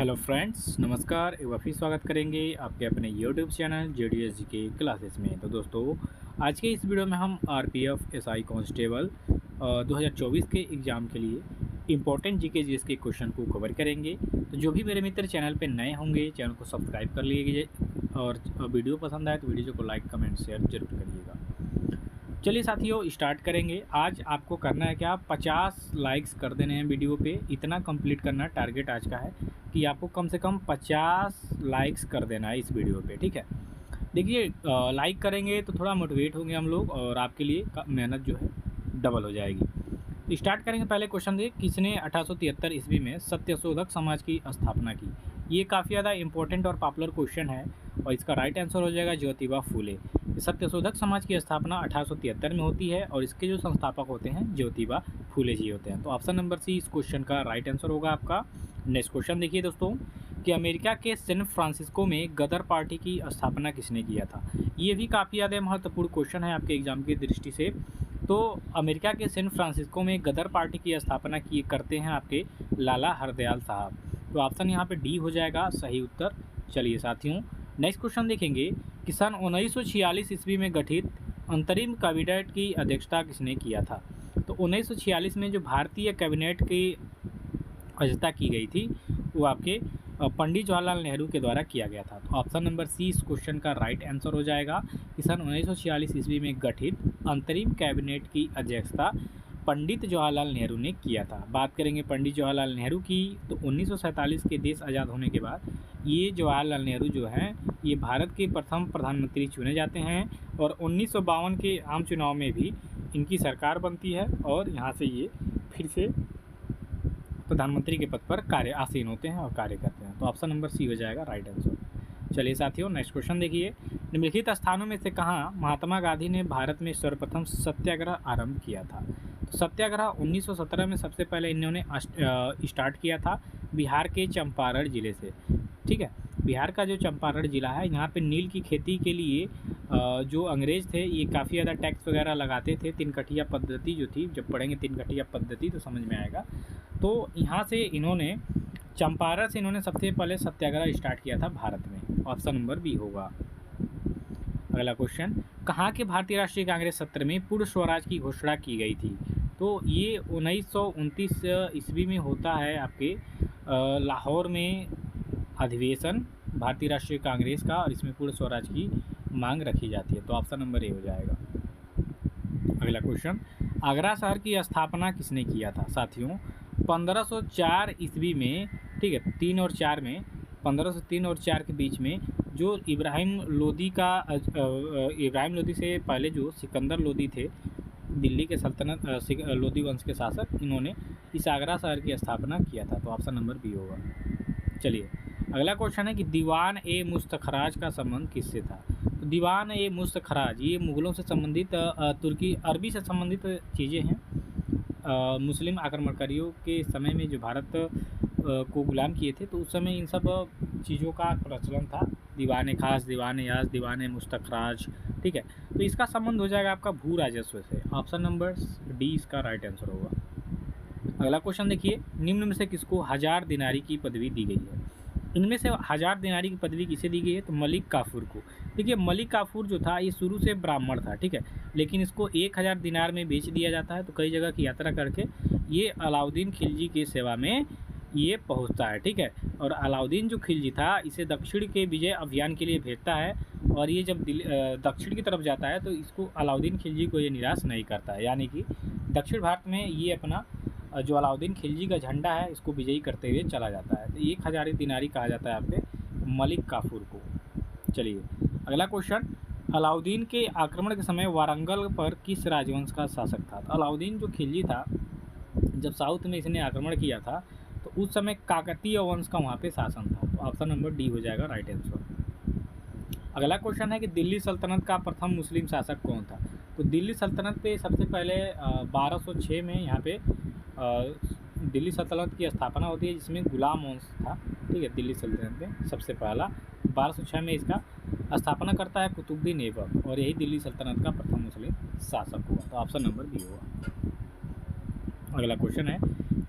Hello friends, नमस्कार। एक बार फिर स्वागत करेंगे आपके अपने यूट्यूब चैनल JDS के क्लासेस में। तो दोस्तों, आज के इस वीडियो में हम RPF SI कांस्टेबल 2024 के एग्ज़ाम के लिए इम्पोर्टेंट जीके जीएस के क्वेश्चन को कवर करेंगे। तो जो भी मेरे मित्र चैनल पे नए होंगे, चैनल को सब्सक्राइब कर लीजिए और वीडियो पसंद आए तो वीडियो को लाइक, कमेंट, शेयर जरूर करिएगा। चलिए साथियों, स्टार्ट करेंगे। आज आपको करना है क्या, 50 लाइक्स कर देने हैं वीडियो पे। इतना कंप्लीट करना टारगेट आज का है कि आपको कम से कम 50 लाइक्स कर देना है इस वीडियो पे, ठीक है। देखिए, लाइक करेंगे तो थोड़ा मोटिवेट होंगे हम लोग और आपके लिए मेहनत जो है डबल हो जाएगी। तो स्टार्ट करेंगे। पहले क्वेश्चन देखिए, किसने 1873 ईस्वी में सत्यशोधक समाज की स्थापना की। ये काफ़ी ज़्यादा इंपॉर्टेंट और पॉपुलर क्वेश्चन है और इसका राइट आंसर हो जाएगा ज्योतिबा फूले। सत्यशोधक समाज की स्थापना 1873 में होती है और इसके जो संस्थापक होते हैं ज्योतिबा फूले जी होते हैं। तो ऑप्शन नंबर सी इस क्वेश्चन का राइट आंसर होगा आपका। नेक्स्ट क्वेश्चन देखिए दोस्तों, कि अमेरिका के सैन फ्रांसिस्को में गदर पार्टी की स्थापना किसने किया था। ये भी काफ़ी ज़्यादा महत्वपूर्ण क्वेश्चन है आपके एग्जाम की दृष्टि से। तो अमेरिका के सैन फ्रांसिस्को में गदर पार्टी की स्थापना करते हैं आपके लाला हरदयाल साहब। तो ऑप्शन यहाँ पे डी हो जाएगा सही उत्तर। चलिए साथियों, नेक्स्ट क्वेश्चन देखेंगे कि सन 1946 ईस्वी में गठित अंतरिम कैबिनेट की अध्यक्षता किसने किया था। तो 1946 में जो भारतीय कैबिनेट की अध्यक्षता की गई थी वो आपके पंडित जवाहरलाल नेहरू के द्वारा किया गया था। तो ऑप्शन नंबर सी इस क्वेश्चन का राइट आंसर हो जाएगा कि सन 1946 ईस्वी में गठित अंतरिम कैबिनेट की अध्यक्षता पंडित जवाहरलाल नेहरू ने किया था। बात करेंगे पंडित जवाहरलाल नेहरू की, तो 1947 के देश आज़ाद होने के बाद ये जवाहरलाल नेहरू जो हैं ये भारत के प्रथम प्रधानमंत्री चुने जाते हैं और 1952 के आम चुनाव में भी इनकी सरकार बनती है और यहाँ से ये फिर से प्रधानमंत्री के पद पर आसीन होते हैं और कार्य करते हैं। तो ऑप्शन नंबर सी हो जाएगा राइट आंसर। चलिए साथियों, नेक्स्ट क्वेश्चन देखिए, निम्नलिखित स्थानों में से कहाँ महात्मा गांधी ने भारत में सर्वप्रथम सत्याग्रह आरंभ किया था। तो सत्याग्रह 1917 में सबसे पहले इन्होंने स्टार्ट किया था बिहार के चंपारण जिले से, ठीक है। बिहार का जो चंपारण जिला है, यहाँ पे नील की खेती के लिए जो अंग्रेज थे ये काफ़ी ज़्यादा टैक्स वगैरह लगाते थे। तीन कठिया पद्धति जो थी, जब पढ़ेंगे तीन कठिया पद्धति तो समझ में आएगा। तो यहाँ से इन्होंने चंपारण से इन्होंने सबसे पहले सत्याग्रह स्टार्ट किया था भारत में। ऑप्शन नंबर बी होगा। अगला क्वेश्चन, कहाँ के भारतीय राष्ट्रीय कांग्रेस सत्र में पूर्ण स्वराज की घोषणा की गई थी। तो ये 1929 ईस्वी में होता है आपके लाहौर में अधिवेशन भारतीय राष्ट्रीय कांग्रेस का और इसमें पूर्ण स्वराज की मांग रखी जाती है। तो ऑप्शन नंबर ए हो जाएगा। अगला क्वेश्चन, आगरा शहर की स्थापना किसने किया था। साथियों, 1504 ईस्वी में, ठीक है, 3 और 4 में, 1503 और 4 के बीच में जो इब्राहिम लोदी से पहले जो सिकंदर लोदी थे, दिल्ली के सल्तनत लोदी वंश के शासक, इन्होंने इस आगरा शहर की स्थापना किया था। तो ऑप्शन नंबर बी होगा। चलिए अगला क्वेश्चन है कि दीवान ए मुस्तखराज का संबंध किससे था। तो दीवान ए मुस्तखराज ये मुग़लों से संबंधित तुर्की अरबी से संबंधित चीज़ें हैं। मुस्लिम आक्रमणकारियों के समय में जो भारत को गुलाम किए थे, तो उस समय इन सब चीज़ों का प्रचलन था। दीवान खास, दीवान याज, दीवान मुस्तखराज, ठीक है। तो इसका संबंध हो जाएगा आपका भू राजस्व से। ऑप्शन नंबर डी इसका राइट आंसर होगा। अगला क्वेश्चन देखिए, निम्न में से किसको 1000 दिनारी की पदवी दी गई है। इनमें से 1000 दिनारी की पदवी किसे दी गई है। तो मलिक काफूर को। देखिए, मलिक काफूर जो था ये शुरू से ब्राह्मण था, ठीक है, लेकिन इसको 1000 दिनार में बेच दिया जाता है। तो कई जगह की यात्रा करके ये अलाउद्दीन खिलजी की सेवा में ये पहुंचता है, ठीक है। और अलाउद्दीन जो खिलजी था इसे दक्षिण के विजय अभियान के लिए भेजता है और ये जब दक्षिण की तरफ जाता है तो इसको अलाउद्दीन खिलजी को ये निराश नहीं करता है, यानी कि दक्षिण भारत में ये अपना जो अलाउद्दीन खिलजी का झंडा है इसको विजयी करते हुए चला जाता है। तो 1000 दिनारी कहा जाता है आपके मलिक काफूर को। चलिए अगला क्वेश्चन, अलाउद्दीन के आक्रमण के समय वारंगल पर किस राजवंश का शासक था। तो अलाउद्दीन जो खिलजी था, जब साउथ में इसने आक्रमण किया था तो उस समय काकतीय वंश का वहाँ पे शासन था। तो ऑप्शन नंबर डी हो जाएगा राइट आंसर। अगला क्वेश्चन है कि दिल्ली सल्तनत का प्रथम मुस्लिम शासक कौन था। तो दिल्ली सल्तनत पे सबसे पहले 1206 में यहाँ पे दिल्ली सल्तनत की स्थापना होती है, जिसमें गुलाम वंश था, ठीक है। दिल्ली सल्तनत में सबसे पहला 1206 में इसका स्थापना करता है कुतुबुद्दीन ऐबक और यही दिल्ली सल्तनत का प्रथम मुस्लिम शासक हुआ। तो ऑप्शन नंबर बी होगा। अगला क्वेश्चन है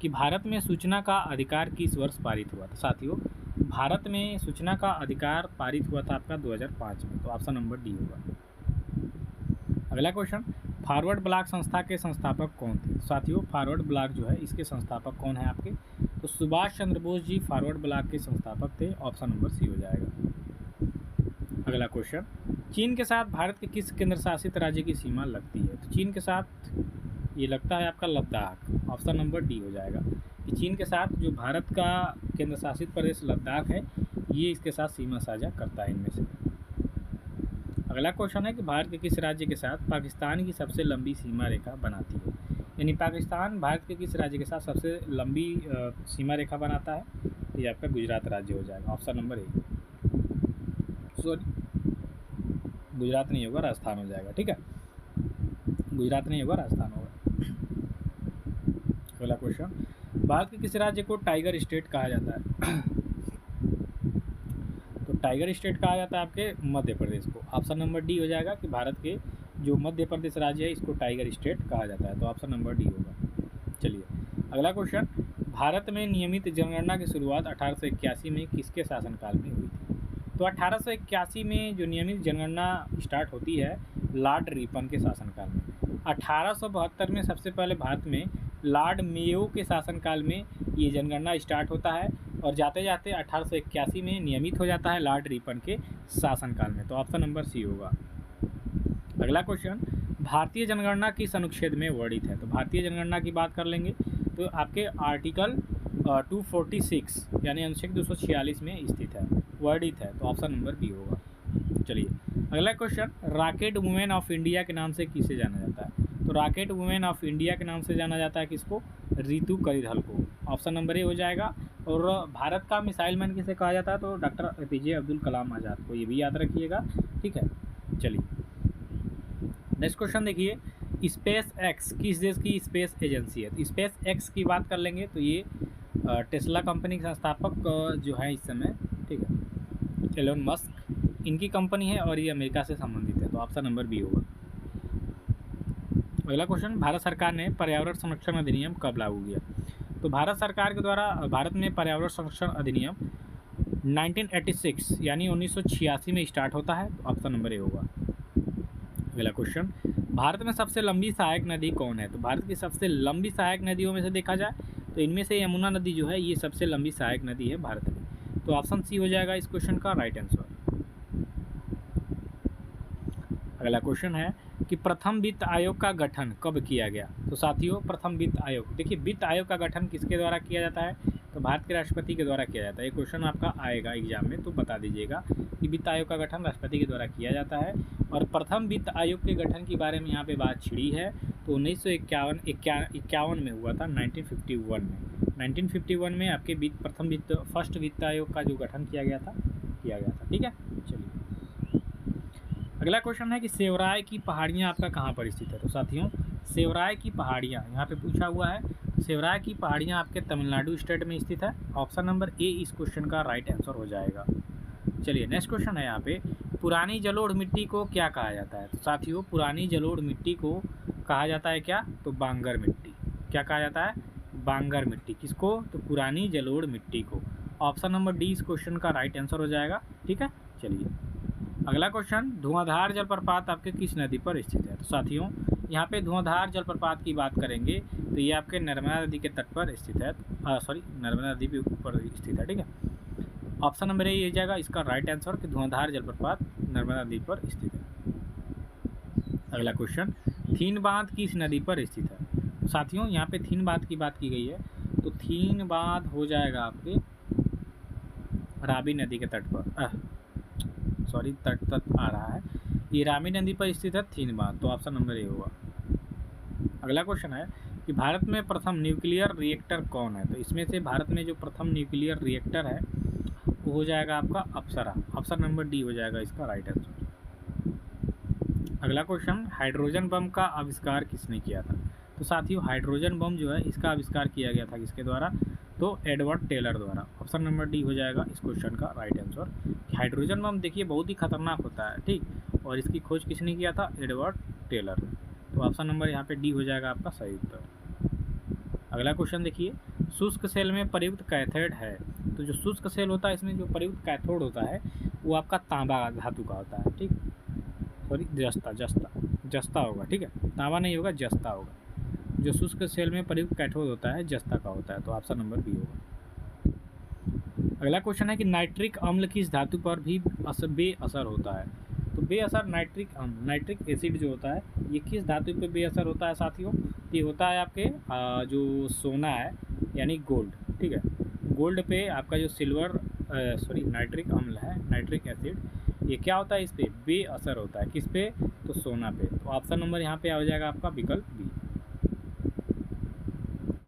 कि भारत में सूचना का अधिकार किस वर्ष पारित हुआ था। साथियों, भारत में सूचना का अधिकार पारित हुआ था आपका 2005 में, तो ऑप्शन नंबर डी होगा। अगला क्वेश्चन, फॉरवर्ड ब्लॉक संस्था के संस्थापक कौन थे? साथियों, फॉरवर्ड ब्लॉक जो है इसके संस्थापक कौन है आपके? तो सुभाष चंद्र बोस जी फॉरवर्ड ब्लॉक के संस्थापक थे, ऑप्शन नंबर सी हो जाएगा। अगला क्वेश्चन, चीन के साथ भारत के किस केंद्र शासित राज्य की सीमा लगती है? तो चीन के साथ ये लगता है आपका लद्दाख, ऑप्शन नंबर डी हो जाएगा कि चीन के साथ जो भारत का केंद्र शासित प्रदेश लद्दाख है ये इसके साथ सीमा साझा करता है इनमें से। अगला क्वेश्चन है कि भारत के किस राज्य के साथ पाकिस्तान की सबसे लंबी सीमा रेखा बनाती है? यानी पाकिस्तान भारत के किस राज्य के साथ सबसे लंबी सीमा रेखा बनाता है? ये आपका गुजरात राज्य हो जाएगा, option number A. Sorry, Gujarat नहीं होगा, राजस्थान हो जाएगा। ठीक है, गुजरात नहीं होगा, राजस्थान होगा। अगला क्वेश्चन, भारत के किस राज्य को टाइगर स्टेट कहा जाता है? तो टाइगर स्टेट कहा जाता है आपके मध्य प्रदेश को, ऑप्शन नंबर डी हो जाएगा कि भारत के जो मध्य प्रदेश राज्य है इसको टाइगर स्टेट कहा जाता है, तो ऑप्शन नंबर डी होगा। चलिए अगला क्वेश्चन, भारत में नियमित जनगणना की शुरुआत 1881 में किसके शासनकाल में हुई थी? तो 1881 में जो नियमित जनगणना स्टार्ट होती है लॉर्ड रिपन के शासनकाल में। 1872 में सबसे पहले भारत में लॉर्ड मेयो के शासनकाल में ये जनगणना स्टार्ट होता है और जाते जाते 1881 में नियमित हो जाता है लॉर्ड रिपन के शासनकाल में, तो ऑप्शन नंबर सी होगा। अगला क्वेश्चन, भारतीय जनगणना किस अनुच्छेद में वर्णित है? तो भारतीय जनगणना की बात कर लेंगे तो आपके आर्टिकल 246 यानी अनुच्छेद 246 में स्थित है, वर्णित है, तो ऑप्शन नंबर बी होगा। चलिए अगला question, rocket women of India के नाम से किसे जाना जाता है? तो रॉकेट वुमेन ऑफ इंडिया के नाम से जाना जाता है किसको? रितु करिधल को, ऑप्शन नंबर ए हो जाएगा। और भारत का मिसाइल मैन किसे कहा जाता है? तो डॉक्टर APJ अब्दुल कलाम आज़ाद को, ये भी याद रखिएगा। ठीक है, चलिए नेक्स्ट क्वेश्चन देखिए, स्पेस एक्स किस देश की स्पेस एजेंसी है? तो स्पेस एक्स की बात कर लेंगे तो ये टेस्ला कंपनी के संस्थापक जो है इस समय, ठीक है, एलोन मस्क इनकी कंपनी है और ये अमेरिका से संबंधित है, तो ऑप्शन नंबर बी होगा। अगला क्वेश्चन, भारत सरकार ने पर्यावरण संरक्षण अधिनियम कब लागू किया? तो भारत सरकार के द्वारा भारत में पर्यावरण संरक्षण अधिनियम 1986 यानी 1986 में स्टार्ट होता है, तो ऑप्शन नंबर ए होगा। अगला क्वेश्चन, भारत में सबसे लंबी सहायक नदी कौन है? तो भारत की सबसे लंबी सहायक नदियों में से देखा जाए तो इनमें से यमुना नदी जो है ये सबसे लंबी सहायक नदी है भारत में, तो ऑप्शन सी हो जाएगा इस क्वेश्चन का राइट आंसर। अगला क्वेश्चन है कि प्रथम वित्त आयोग का गठन कब किया गया? तो साथियों, प्रथम वित्त आयोग, देखिए वित्त आयोग का गठन किसके द्वारा किया जाता है? तो भारत के राष्ट्रपति के द्वारा किया जाता है। ये क्वेश्चन आपका आएगा एग्जाम में, तो बता दीजिएगा कि वित्त आयोग का गठन राष्ट्रपति के द्वारा किया जाता है। और प्रथम वित्त आयोग के गठन के बारे में यहाँ पे बात छिड़ी है, तो 1951 में हुआ था, 1951 में। 1951 में आपके फर्स्ट वित्त आयोग का जो गठन किया गया था। ठीक है, चलिए अगला क्वेश्चन है कि सेवराय की पहाड़ियाँ आपका कहाँ पर स्थित है? तो साथियों, सेवराय की पहाड़ियाँ यहाँ पे पूछा हुआ है, सेवराय की पहाड़ियाँ आपके तमिलनाडु स्टेट में स्थित है, ऑप्शन नंबर ए इस क्वेश्चन का राइट आंसर हो जाएगा। चलिए नेक्स्ट क्वेश्चन है यहाँ पे, पुरानी जलोढ़ मिट्टी को क्या कहा जाता है? तो साथियों, पुरानी जलोढ़ मिट्टी को कहा जाता है क्या? तो बांगर मिट्टी। क्या कहा जाता है? बांगर मिट्टी। किसको? तो पुरानी जलोढ़ मिट्टी को, ऑप्शन नंबर डी इस क्वेश्चन का राइट आंसर हो जाएगा। ठीक है, चलिए अगला क्वेश्चन, धुआंधार जलप्रपात आपके किस नदी पर स्थित है? तो साथियों, यहाँ पे धुआंधार जलप्रपात की बात करेंगे तो ये आपके नर्मदा नदी के तट पर स्थित है, नर्मदा नदी के ऊपर स्थित है। ठीक है, ऑप्शन नंबर ए जाएगा इसका राइट आंसर कि धुआंधार जलप्रपात नर्मदा नदी पर स्थित है। अगला क्वेश्चन, थीन बांध किस नदी पर स्थित है? तो साथियों, यहाँ पे थीन बांध की बात की गई है, तो थीन बांध हो जाएगा आपके रावी नदी के तट पर, तट आ रहा है, ये रावी नदी पर स्थित है थीन बांध, तो ऑप्शन नंबर ए होगा। अगला क्वेश्चन है कि भारत में प्रथम न्यूक्लियर रिएक्टर कौन है? तो इसमें से भारत में जो प्रथम न्यूक्लियर रिएक्टर है वो हो जाएगा आपका अप्सरा, ऑप्शन नंबर डी हो जाएगा इसका राइट आंसर। अगला क्वेश्चन, हाइड्रोजन बम का आविष्कार किसने किया था? तो साथियों, हाइड्रोजन बम जो है इसका आविष्कार किया गया था किसके द्वारा? तो एडवर्ड टेलर द्वारा, ऑप्शन नंबर डी हो जाएगा इस क्वेश्चन का राइट आंसर। हाइड्रोजन बम देखिए बहुत ही खतरनाक होता है, ठीक, और इसकी खोज किसने किया था? एडवर्ड टेलर ने, तो ऑप्शन नंबर यहाँ पे डी हो जाएगा आपका सही उत्तर। अगला क्वेश्चन देखिए, शुष्क सेल में प्रयुक्त कैथोड है तो जो शुष्क सेल होता है इसमें जो प्रयुक्त कैथोड होता है वो आपका तांबा धातु का होता है, ठीक, सॉरी जस्ता होगा, ठीक है, तांबा नहीं होगा, जस्ता होगा। जो शुष्क सेल में प्रयुक्त कैथोड होता है जस्ता का होता है, तो ऑप्शन नंबर बी होगा। अगला क्वेश्चन है कि नाइट्रिक अम्ल किस धातु पर भी बेअसर होता है? तो बेअसर नाइट्रिक अम्ल, नाइट्रिक एसिड जो होता है ये किस धातु पे बेअसर होता है साथियों? ये होता है आपके जो सोना है यानी गोल्ड, ठीक है, गोल्ड पे आपका जो सिल्वर नाइट्रिक अम्ल है, नाइट्रिक एसिड, ये क्या होता है, इस पे बेअसर होता है, किस पे? तो सोना पे। तो ऑप्शन नंबर यहाँ पे आ जाएगा आपका विकल्प बी।